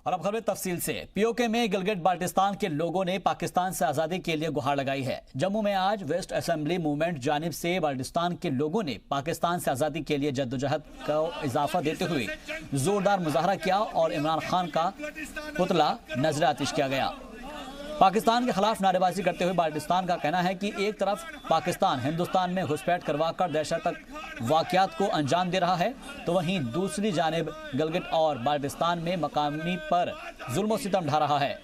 और अब खबर तफसील से। पीओके में गिलगिट बाल्टिस्तान के लोगों ने पाकिस्तान से आजादी के लिए गुहार लगाई है। जम्मू में आज वेस्ट असेंबली मूवमेंट जानिब से बाल्टिस्तान के लोगों ने पाकिस्तान से आजादी के लिए जद्दोजहद को इजाफा देते हुए जोरदार मुजाहरा किया और इमरान खान का पुतला नजर आतिश किया गया। पाकिस्तान के खिलाफ नारेबाजी करते हुए बाल्टिस्तान का कहना है कि एक तरफ पाकिस्तान हिंदुस्तान में घुसपैठ करवाकर दहशत वाक़यात को अंजाम दे रहा है, तो वहीं दूसरी जानिब गिलगिट और बाल्टिस्तान में मकामी पर जुल्म और सितम ढा रहा है।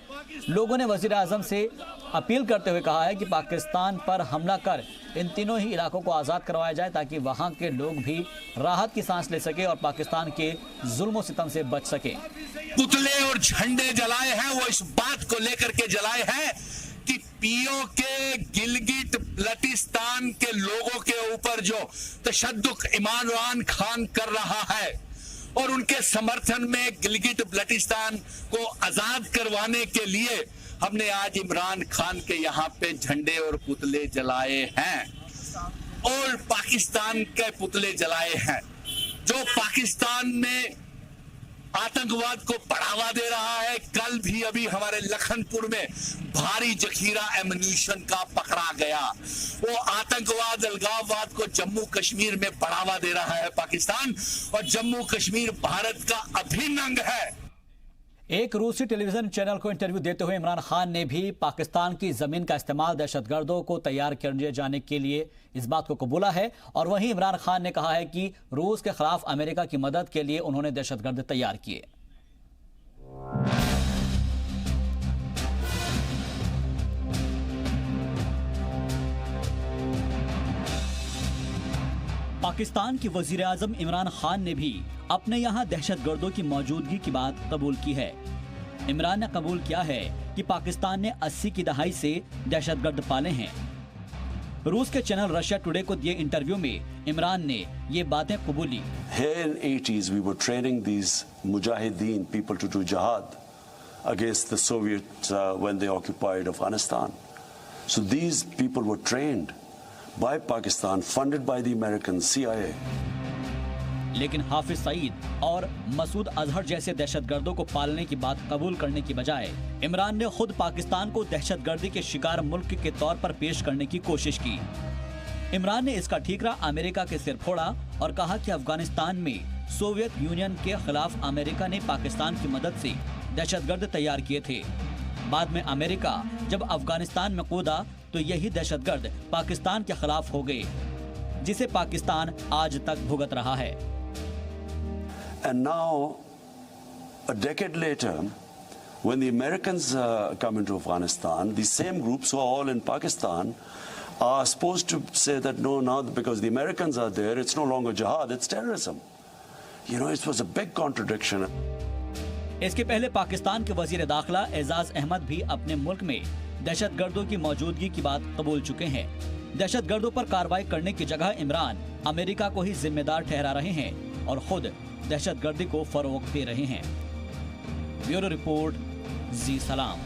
लोगों ने वज़ीर आज़म से अपील करते हुए कहा है कि पाकिस्तान पर हमला कर इन तीनों ही इलाकों को आज़ाद करवाया जाए ताकि वहाँ के लोग भी राहत की सांस ले सके और पाकिस्तान के जुल्म और सितम से बच सके। पुतले और झंडे जलाए हैं वो इस बात को लेकर के जलाए हैं कि पीओके गिलगिट बल्टिस्तान के लोगों के ऊपर जो तशद्दुक इमरान खान कर रहा है और उनके समर्थन में गिलगिट बल्टिस्तान को आजाद करवाने के लिए हमने आज इमरान खान के यहाँ पे झंडे और पुतले जलाए हैं और पाकिस्तान के पुतले जलाए हैं जो पाकिस्तान में आतंकवाद को बढ़ावा दे रहा है। कल भी अभी हमारे लखनपुर में भारी जखीरा एम्यूनिशन का पकड़ा गया। वो आतंकवाद अलगाववाद को जम्मू कश्मीर में बढ़ावा दे रहा है पाकिस्तान, और जम्मू कश्मीर भारत का अभिन्न अंग है। एक रूसी टेलीविजन चैनल को इंटरव्यू देते हुए इमरान खान ने भी पाकिस्तान की जमीन का इस्तेमाल दहशतगर्दों को तैयार किए जाने के लिए इस बात को कबूला है। और वहीं इमरान खान ने कहा है कि रूस के खिलाफ अमेरिका की मदद के लिए उन्होंने दहशतगर्द तैयार किए। पाकिस्तान के वजीर आजम इमरान खान ने भी अपने यहाँ दहशतगर्दों की मौजूदगी की बात कबूल की है। इमरान ने कबूल किया है कि पाकिस्तान ने 80 की दहाई से दहशतगर्द पाले हैं। रूस के चैनल रशिया टुडे को दिए इंटरव्यू में इमरान ने ये बातें कबूली। Here in 80s we were training these mujahideen people to do jihad against the Soviets when they occupied Afghanistan. So these people were trained by Pakistan, funded by the American CIA. लेकिन हाफिज सईद और मसूद अजहर जैसे दहशतगर्दों को पालने की बात कबूल करने की बजाय इमरान ने खुद पाकिस्तान को दहशतगर्दी के शिकार मुल्क के तौर पर पेश करने की कोशिश की। इमरान ने इसका ठीकरा अमेरिका के सिर फोड़ा और कहा कि अफगानिस्तान में सोवियत यूनियन के खिलाफ अमेरिका ने पाकिस्तान की मदद से दहशतगर्द तैयार किए थे। बाद में अमेरिका जब अफगानिस्तान में कूदा तो यही दहशतगर्द पाकिस्तान के खिलाफ हो गए, जिसे पाकिस्तान आज तक भुगत रहा है। And now, a decade later, when the Americans come into Afghanistan, the same groups who are all in Pakistan are supposed to say that no, now because the Americans are there, it's no longer jihad, it's terrorism. You know, it was a big contradiction. इसके पहले पाकिस्तान के वजीर दाखिला एजाज अहमद भी अपने मुल्क में दहशतगर्दों की मौजूदगी की बात कबूल चुके हैं। दहशतगर्दों पर कार्रवाई करने की जगह इमरान अमेरिका को ही जिम्मेदार ठहरा रहे हैं और खुद दहशतगर्दी को फरोग दे रहे हैं। ब्यूरो रिपोर्ट, जी सलाम।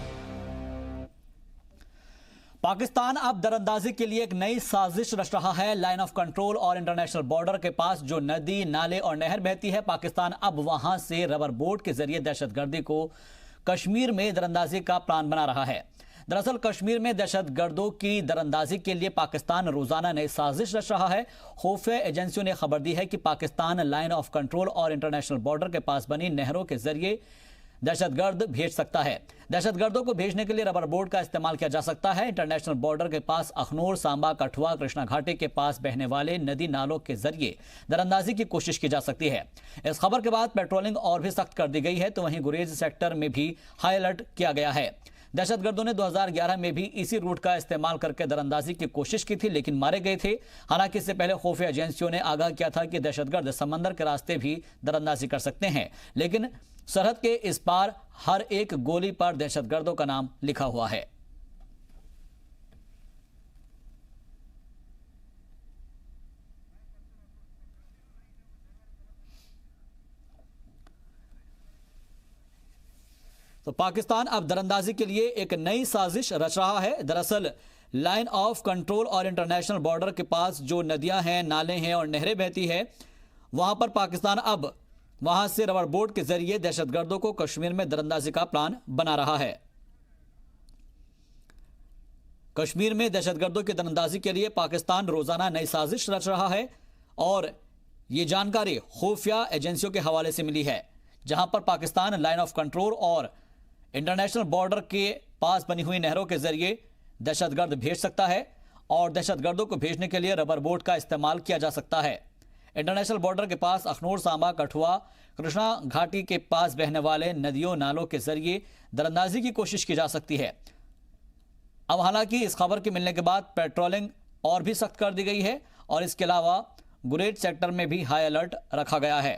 पाकिस्तान अब दरअंदाजी के लिए एक नई साजिश रच रहा है। लाइन ऑफ कंट्रोल और इंटरनेशनल बॉर्डर के पास जो नदी, नाले और नहर बहती है, पाकिस्तान अब वहां से रबर बोट के जरिए दहशतगर्दी को कश्मीर में दरअंदाजी का प्लान बना रहा है। दरअसल कश्मीर में दहशतगर्दों की दरअंदाजी के लिए पाकिस्तान रोजाना नई साजिश रच रहा है। खुफिया एजेंसियों ने खबर दी है कि पाकिस्तान लाइन ऑफ कंट्रोल और इंटरनेशनल बॉर्डर के पास बनी नहरों के जरिए दहशतगर्द भेज सकता है। दहशतगर्दों को भेजने के लिए रबर बोट का इस्तेमाल किया जा सकता है। इंटरनेशनल बॉर्डर के पास अखनूर, सांबा, कठुआ, कृष्णा घाटी के पास बहने वाले नदी नालों के जरिए दरअंदाजी की कोशिश की जा सकती है। इस खबर के बाद पेट्रोलिंग और भी सख्त कर दी गई है, तो वहीं गुरेज सेक्टर में भी हाई अलर्ट किया गया है। दहशतगर्दों ने 2011 में भी इसी रूट का इस्तेमाल करके दरअंदाजी की कोशिश की थी, लेकिन मारे गए थे। हालांकि इससे पहले खुफिया एजेंसियों ने आगाह किया था कि दहशतगर्द समंदर के रास्ते भी दरअंदाजी कर सकते हैं, लेकिन सरहद के इस पार हर एक गोली पर दहशतगर्दों का नाम लिखा हुआ है। तो पाकिस्तान अब दरअंदाजी के लिए एक नई साजिश रच रहा है। दरअसल लाइन ऑफ कंट्रोल और इंटरनेशनल बॉर्डर के पास जो नदियां हैं, नाले हैं और नहरें बहती है, वहां पर पाकिस्तान अब वहां से रबर बोट के जरिए दहशतगर्दों को कश्मीर में दरअंदाजी का प्लान बना रहा है। कश्मीर में दहशतगर्दों की दरअंदाजी के लिए पाकिस्तान रोजाना नई साजिश रच रहा है और ये जानकारी खुफिया एजेंसियों के हवाले से मिली है, जहां पर पाकिस्तान लाइन ऑफ कंट्रोल और इंटरनेशनल बॉर्डर के पास बनी हुई नहरों के जरिए दहशतगर्द भेज सकता है और दहशतगर्दों को भेजने के लिए रबर बोट का इस्तेमाल किया जा सकता है। इंटरनेशनल बॉर्डर के पास अखनूर, सांबा, कठुआ, कृष्णा घाटी के पास बहने वाले नदियों नालों के जरिए दरअंदाजी की कोशिश की जा सकती है। अब हालांकि इस खबर के मिलने के बाद पेट्रोलिंग और भी सख्त कर दी गई है और इसके अलावा गुरेज सेक्टर में भी हाई अलर्ट रखा गया है।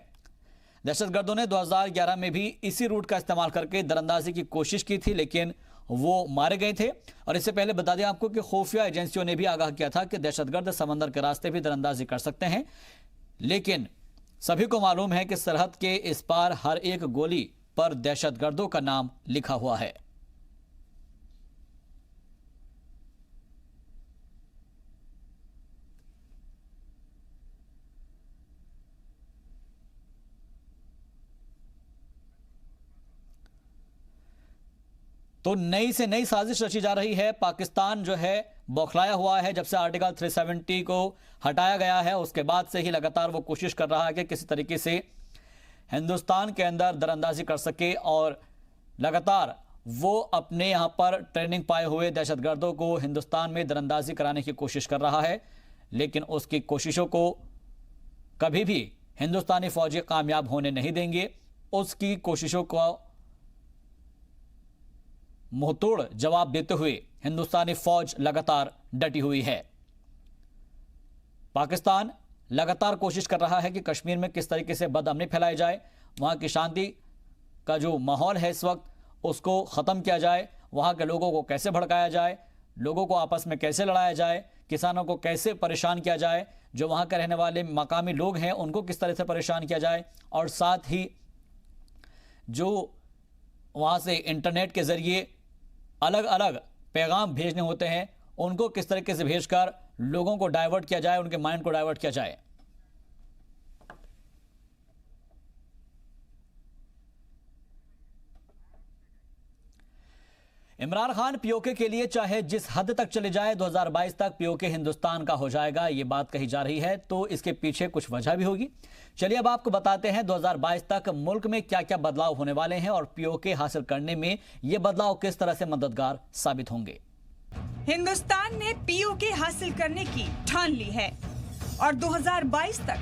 दहशतगर्दों ने 2011 में भी इसी रूट का इस्तेमाल करके दरअंदाजी की कोशिश की थी, लेकिन वो मारे गए थे। और इससे पहले बता दें आपको कि खुफिया एजेंसियों ने भी आगाह किया था कि दहशतगर्द समंदर के रास्ते भी दरअंदाजी कर सकते हैं, लेकिन सभी को मालूम है कि सरहद के इस पार हर एक गोली पर दहशतगर्दों का नाम लिखा हुआ है। तो नई से नई साजिश रची जा रही है। पाकिस्तान जो है बौखलाया हुआ है। जब से आर्टिकल 370 को हटाया गया है उसके बाद से ही लगातार वो कोशिश कर रहा है कि किसी तरीके से हिंदुस्तान के अंदर दरअंदाजी कर सके और लगातार वो अपने यहां पर ट्रेनिंग पाए हुए दहशतगर्दों को हिंदुस्तान में दरअंदाजी कराने की कोशिश कर रहा है, लेकिन उसकी कोशिशों को कभी भी हिंदुस्तानी फौजी कामयाब होने नहीं देंगे। उसकी कोशिशों को मुंहतोड़ जवाब देते हुए हिंदुस्तानी फौज लगातार डटी हुई है। पाकिस्तान लगातार कोशिश कर रहा है कि कश्मीर में किस तरीके से बदअमनी फैलाई जाए, वहां की शांति का जो माहौल है इस वक्त उसको खत्म किया जाए, वहां के लोगों को कैसे भड़काया जाए, लोगों को आपस में कैसे लड़ाया जाए, किसानों को कैसे परेशान किया जाए, जो वहां के रहने वाले मकामी लोग हैं उनको किस तरह से परेशान किया जाए, और साथ ही जो वहां से इंटरनेट के जरिए अलग अलग पैगाम भेजने होते हैं उनको किस तरीके से भेजकर लोगों को डाइवर्ट किया जाए, उनके माइंड को डाइवर्ट किया जाए। इमरान खान पीओके के लिए चाहे जिस हद तक चले जाए 2022 तक पीओके हिंदुस्तान का हो जाएगा, ये बात कही जा रही है, तो इसके पीछे कुछ वजह भी होगी। चलिए अब आपको बताते हैं 2022 तक मुल्क में क्या क्या बदलाव होने वाले हैं और पीओके हासिल करने में ये बदलाव किस तरह से मददगार साबित होंगे। हिंदुस्तान ने पीओके हासिल करने की ठान ली है और 2022 तक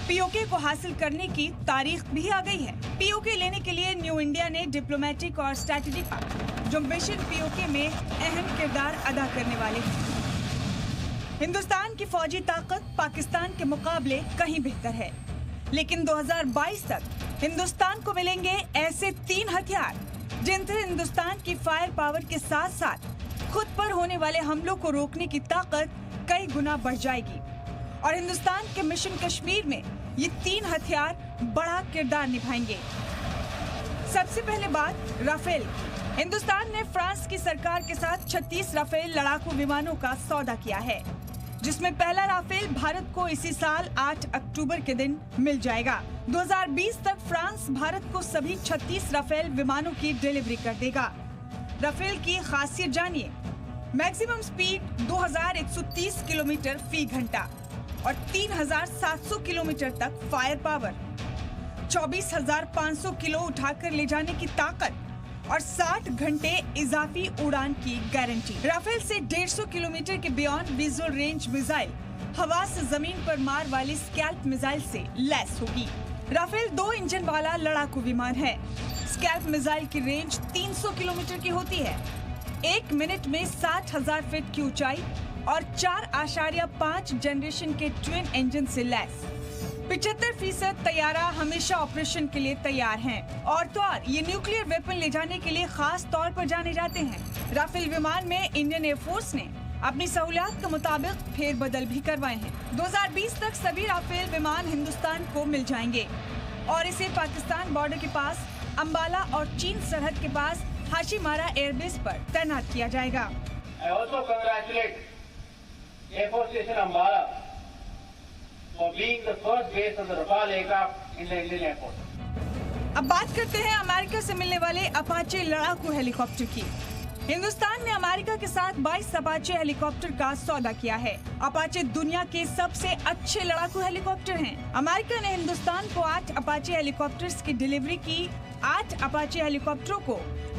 पीओके को हासिल करने की तारीख भी आ गई है। पीओके लेने के लिए न्यू इंडिया ने डिप्लोमेटिक और स्ट्रैटेजिक जो मिशन पीओके में अहम किरदार अदा करने वाले हैं। हिंदुस्तान की फौजी ताकत पाकिस्तान के मुकाबले कहीं बेहतर है, लेकिन 2022 तक हिंदुस्तान को मिलेंगे ऐसे 3 हथियार जिनसे हिंदुस्तान की फायर पावर के साथ साथ खुद पर होने वाले हमलों को रोकने की ताकत कई गुना बढ़ जाएगी। और हिंदुस्तान के मिशन कश्मीर में ये 3 हथियार बड़ा किरदार निभाएंगे। सबसे पहले बात राफेल। हिंदुस्तान ने फ्रांस की सरकार के साथ 36 राफेल लड़ाकू विमानों का सौदा किया है, जिसमें पहला राफेल भारत को इसी साल 8 अक्टूबर के दिन मिल जाएगा। 2020 तक फ्रांस भारत को सभी 36 राफेल विमानों की डिलीवरी कर देगा। राफेल की खासियत जानिए। मैक्सिमम स्पीड 2130 किलोमीटर फी घंटा और 3700 किलोमीटर तक फायर पावर, 24,500 किलो उठाकर ले जाने की ताकत और 60 घंटे इजाफी उड़ान की गारंटी। राफेल से 150 किलोमीटर के बियॉन्ड विजुअल रेंज मिसाइल हवा से जमीन पर मार वाली स्कैल्प मिसाइल से लैस होगी। राफेल 2 इंजन वाला लड़ाकू विमान है। स्कैल्प मिसाइल की रेंज 300 किलोमीटर की होती है। 1 मिनट में 60,000 फीट की ऊंचाई और 4.5 जनरेशन के ट्विन इंजन से लैस। 75% तैयारा हमेशा ऑपरेशन के लिए तैयार हैं। और तो और ये न्यूक्लियर वेपन ले जाने के लिए खास तौर पर जाने जाते हैं। राफेल विमान में इंडियन एयरफोर्स ने अपनी सहूलियात के मुताबिक फेरबदल भी करवाए हैं। 2020 तक सभी राफेल विमान हिंदुस्तान को मिल जाएंगे और इसे पाकिस्तान बॉर्डर के पास अम्बाला और चीन सरहद के पास हाशीमारा एयरबेस पर तैनात किया जाएगा। I also congratulate Air Force Station Ambala for being the first base of the Rafale aircraft in the Indian Air Force. अब बात करते हैं अमेरिका से मिलने वाले अपाचे लड़ाकू हेलीकॉप्टर की। हिंदुस्तान ने अमेरिका के साथ 22 अपाचे हेलीकॉप्टर का सौदा किया है। अपाचे दुनिया के सबसे अच्छे लड़ाकू हेलीकॉप्टर हैं। अमेरिका ने हिंदुस्तान को 8 अपाचे हेलीकॉप्टर्स की डिलीवरी की। 8 अपाचे हेलीकॉप्टरों को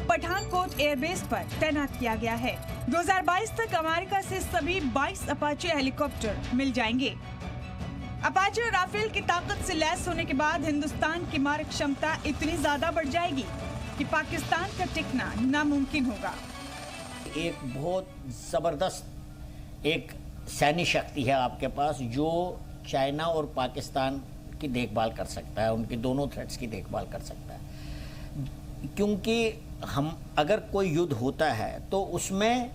पठानकोट एयरबेस पर तैनात किया गया है। 2022 तक अमेरिका से सभी 22 अपाचे हेलीकॉप्टर मिल जाएंगे। अपाचे और राफेल की ताकत से लैस होने के बाद हिंदुस्तान की मारक क्षमता इतनी ज्यादा बढ़ जाएगी कि पाकिस्तान का टिकना नामुमकिन होगा। एक बहुत ज़बरदस्त एक सैन्य शक्ति है आपके पास जो चाइना और पाकिस्तान की देखभाल कर सकता है, उनके दोनों थ्रेट्स की देखभाल कर सकता है। क्योंकि हम अगर कोई युद्ध होता है तो उसमें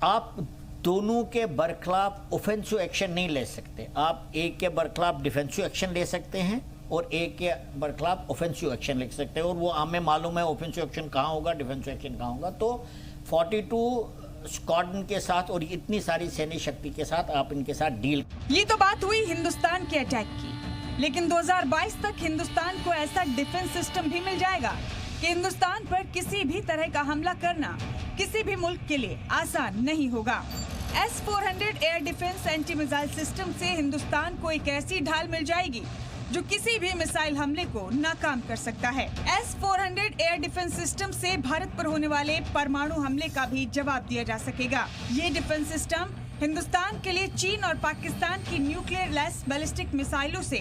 आप दोनों के बरखिलाफ ऑफेंसिव एक्शन नहीं ले सकते। आप एक के बरखिलाफ डिफेंसिव एक्शन ले सकते हैं और एक के बरखिलाफ ऑफेंसिव एक्शन ले सकते हैं, और वो हमें मालूम है ऑफेंसिव एक्शन कहाँ होगा, डिफेंसिव एक्शन कहाँ होगा। तो 42 स्क्वाड्रन के साथ और इतनी सारी सैन्य शक्ति के साथ आप इनके साथ डील। ये तो बात हुई हिंदुस्तान के अटैक की, लेकिन 2022 तक हिंदुस्तान को ऐसा डिफेंस सिस्टम भी मिल जाएगा कि हिंदुस्तान पर किसी भी तरह का हमला करना किसी भी मुल्क के लिए आसान नहीं होगा। S-400 air defence anti missile system से हिंदुस्तान को एक ऐसी ढाल मिल जाएगी जो किसी भी मिसाइल हमले को नाकाम कर सकता है। S-400 एयर डिफेंस सिस्टम से भारत पर होने वाले परमाणु हमले का भी जवाब दिया जा सकेगा। ये डिफेंस सिस्टम हिंदुस्तान के लिए चीन और पाकिस्तान की न्यूक्लियर लेस बैलिस्टिक मिसाइलों से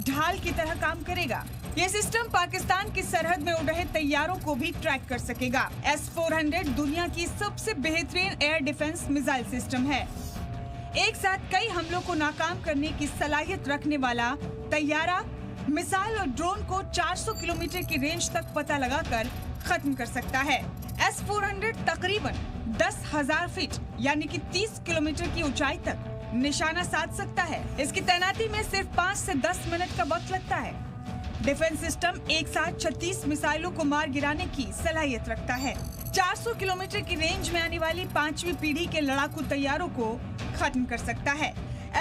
ढाल की तरह काम करेगा। ये सिस्टम पाकिस्तान की सरहद में उड़ रहे तैयारों को भी ट्रैक कर सकेगा। S-400 दुनिया की सबसे बेहतरीन एयर डिफेंस मिसाइल सिस्टम है। एक साथ कई हमलों को नाकाम करने की सलाहियत रखने वाला तैयारा मिसाइल और ड्रोन को 400 किलोमीटर की रेंज तक पता लगाकर खत्म कर सकता है। S-400 तकरीबन 10,000 फीट यानी कि 30 किलोमीटर की ऊंचाई तक निशाना साध सकता है। इसकी तैनाती में सिर्फ 5 से 10 मिनट का वक्त लगता है। डिफेंस सिस्टम एक साथ 36 मिसाइलों को मार गिराने की सलाहियत रखता है। 400 किलोमीटर की रेंज में आने वाली 5वीं पीढ़ी के लड़ाकू तैयारों को खत्म कर सकता है।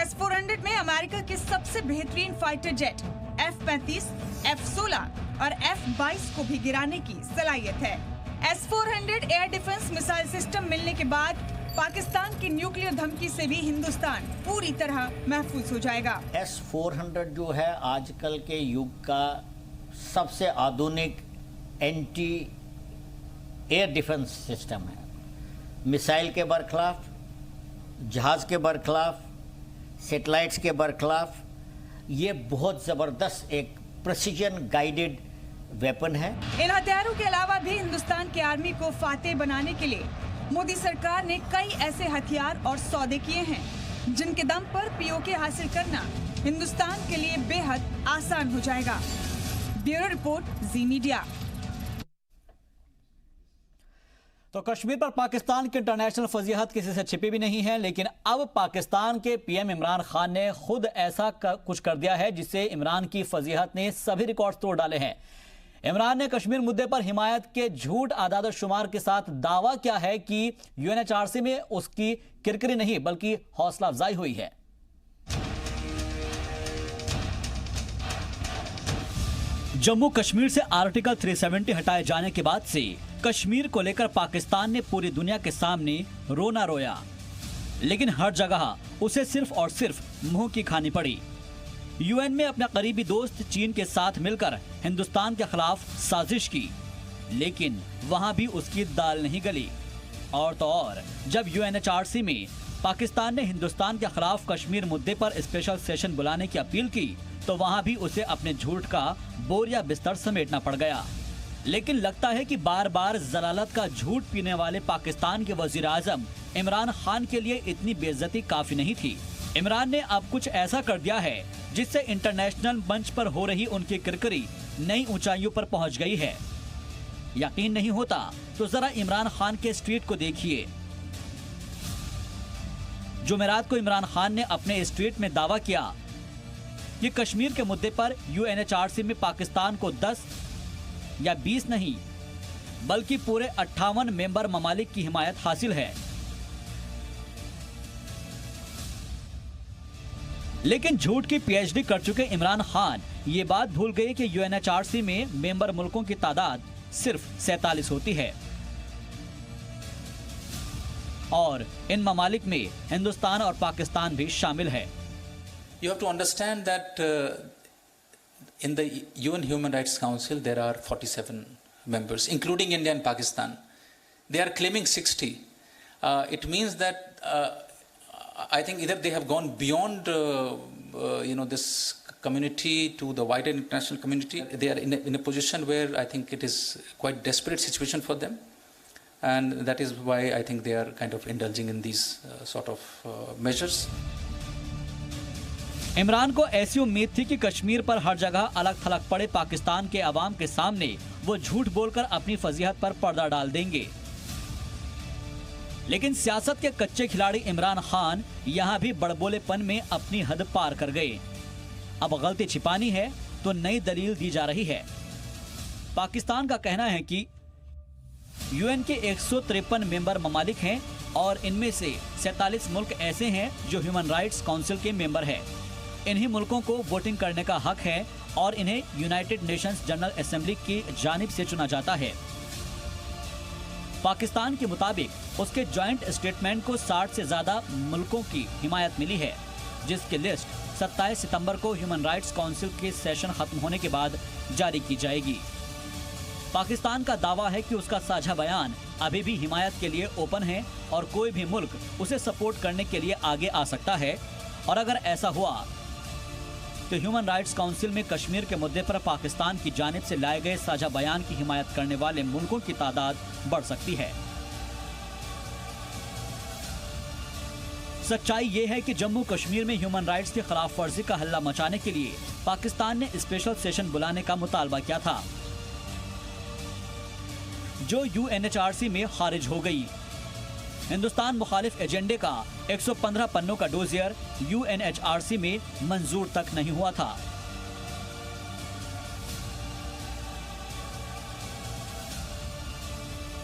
S-400 में अमेरिका के सबसे बेहतरीन फाइटर जेट F-35, F-16 और F-22 को भी गिराने की सलाहियत है। S-400 air defence missile system मिलने के बाद पाकिस्तान की न्यूक्लियर धमकी से भी हिंदुस्तान पूरी तरह महफूज हो जाएगा। S-400 जो है आजकल के युग का सबसे आधुनिक एंटी एयर डिफेंस सिस्टम है। मिसाइल के बरखिलाफ, जहाज के बरखिलाफ, सैटेलाइट्स के बरखिलाफ ये बहुत ज़बरदस्त एक प्रेसिजन गाइडेड वेपन है। इन हथियारों के अलावा भी हिंदुस्तान की आर्मी को फातेह बनाने के लिए मोदी सरकार ने कई ऐसे हथियार और सौदे किए हैं जिनके दम पर POK हासिल करना हिंदुस्तान के लिए बेहद आसान हो जाएगा। ब्यूरो रिपोर्ट, जी मीडिया। तो कश्मीर पर पाकिस्तान की इंटरनेशनल फजीहत किसी से छिपी भी नहीं है, लेकिन अब पाकिस्तान के PM इमरान खान ने खुद ऐसा कुछ कर दिया है जिससे इमरान की फजीहत ने सभी रिकॉर्ड तोड़ डाले हैं। इमरान ने कश्मीर मुद्दे पर हिमायत के झूठ आदाद शुमार के साथ दावा किया है कि UNHRC में उसकी किरकिरी नहीं बल्कि हौसला अफजाई हुई है। जम्मू कश्मीर से आर्टिकल 370 हटाए जाने के बाद से कश्मीर को लेकर पाकिस्तान ने पूरी दुनिया के सामने रोना रोया, लेकिन हर जगह उसे सिर्फ और सिर्फ मुंह की खानी पड़ी। UN में अपना करीबी दोस्त चीन के साथ मिलकर हिंदुस्तान के खिलाफ साजिश की, लेकिन वहां भी उसकी दाल नहीं गली। और तो और जब UNHRC में पाकिस्तान ने हिंदुस्तान के खिलाफ कश्मीर मुद्दे पर स्पेशल सेशन बुलाने की अपील की तो वहां भी उसे अपने झूठ का बोरिया बिस्तर समेटना पड़ गया। लेकिन लगता है कि बार बार जलालत का झूठ पीने वाले पाकिस्तान के वजीर आजम इमरान खान के लिए इतनी बेइज्जती काफी नहीं थी। इमरान ने अब कुछ ऐसा कर दिया है जिससे इंटरनेशनल मंच पर हो रही उनकी किरकिरी नई ऊंचाइयों पर पहुंच गई है। यकीन नहीं होता तो जरा इमरान खान के स्ट्रीट को देखिए। जुमेरात को इमरान खान ने अपने स्ट्रीट में दावा किया कि कश्मीर के मुद्दे पर UNHRC में पाकिस्तान को 10 या 20 नहीं बल्कि पूरे 58 मेंबर ममालिक की हिमायत हासिल है। लेकिन झूठ की पीएचडी कर चुके इमरान खान ये बात भूल गए कि यूएनएचआरसी में मेंबर मुल्कों की तादाद सिर्फ 47 होती है और इन ममालिक में हिंदुस्तान और पाकिस्तान भी शामिल है। You have to understand that in the UN Human Rights Council there are 47 members, including India and Pakistan. They are claiming 60. It means that I think either they have gone beyond this community to the wider international community. They are in a position where I think it is quite desperate situation for them, and that is why I think they are kind of indulging in these sort of measures. Imran को ऐसी उम्मीद थी कि कश्मीर पर हर जगह अलग थलग पड़े पाकिस्तान के अवाम के सामने वो झूठ बोलकर अपनी फजीहत पर पर्दा डाल देंगे, लेकिन सियासत के कच्चे खिलाड़ी इमरान खान यहाँ भी बड़बोलेपन में अपनी हद पार कर गए। अब गलती छिपानी है तो नई दलील दी जा रही है। पाकिस्तान का कहना है कि यूएन के 153 मेंबर ममालिक हैं और इनमें से 47 मुल्क ऐसे हैं जो ह्यूमन राइट्स काउंसिल के मेंबर हैं। इन्हीं मुल्कों को वोटिंग करने का हक है और इन्हें यूनाइटेड नेशंस जनरल असेंबली की जानिब से चुना जाता है। पाकिस्तान के मुताबिक उसके जॉइंट स्टेटमेंट को 60 से ज्यादा मुल्कों की हिमायत मिली है, जिसकी लिस्ट 27 सितंबर को ह्यूमन राइट्स काउंसिल के सेशन खत्म होने के बाद जारी की जाएगी। पाकिस्तान का दावा है कि उसका साझा बयान अभी भी हिमायत के लिए ओपन है और कोई भी मुल्क उसे सपोर्ट करने के लिए आगे आ सकता है, और अगर ऐसा हुआ तो ह्यूमन राइट्स काउंसिल में कश्मीर के मुद्दे पर पाकिस्तान की जानिब से लाए गए साझा बयान की हिमायत करने वाले मुल्कों की तादाद बढ़ सकती है। सच्चाई ये है कि जम्मू कश्मीर में ह्यूमन राइट्स की खिलाफ वर्जी का हल्ला मचाने के लिए पाकिस्तान ने स्पेशल सेशन बुलाने का मुतालबा किया था, जो यूएनएचआरसी में खारिज हो गई। हिंदुस्तान मुखालिफ एजेंडे का 115 पन्नों का डोजियर यूएनएचआरसी में मंजूर तक नहीं हुआ था।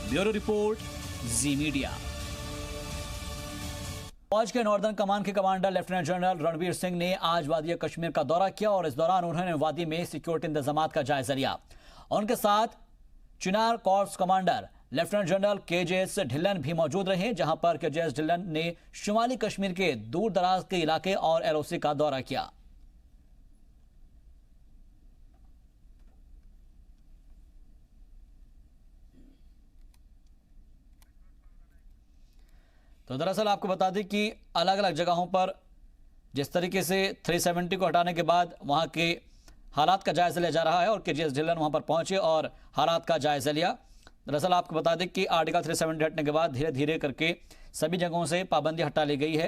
ब्यूरो रिपोर्ट, जी मीडिया। फौज के नॉर्दर्न कमान के commander lieutenant general Ranveer Singh ने आज वादी कश्मीर का दौरा किया और इस दौरान उन्होंने वादी में सिक्योरिटी इंतजामात का जायजा लिया। उनके साथ Chinar corps commander lieutenant general KJS Dhillon भी मौजूद रहे, जहां पर केजेएस ढिल्लन ने शुमाली कश्मीर के दूर दराज के इलाके और एलओसी का दौरा किया। तो दरअसल आपको बता दें कि अलग अलग जगहों पर जिस तरीके से 370 को हटाने के बाद वहां के हालात का जायजा लिया जा रहा है और केजेएस ढिल्लन वहां पर पहुंचे और हालात का जायजा लिया। दरअसल आपको बता दें कि आर्टिकल 370 हटने के बाद धीरे धीरे करके सभी जगहों से पाबंदी हटा ली गई है।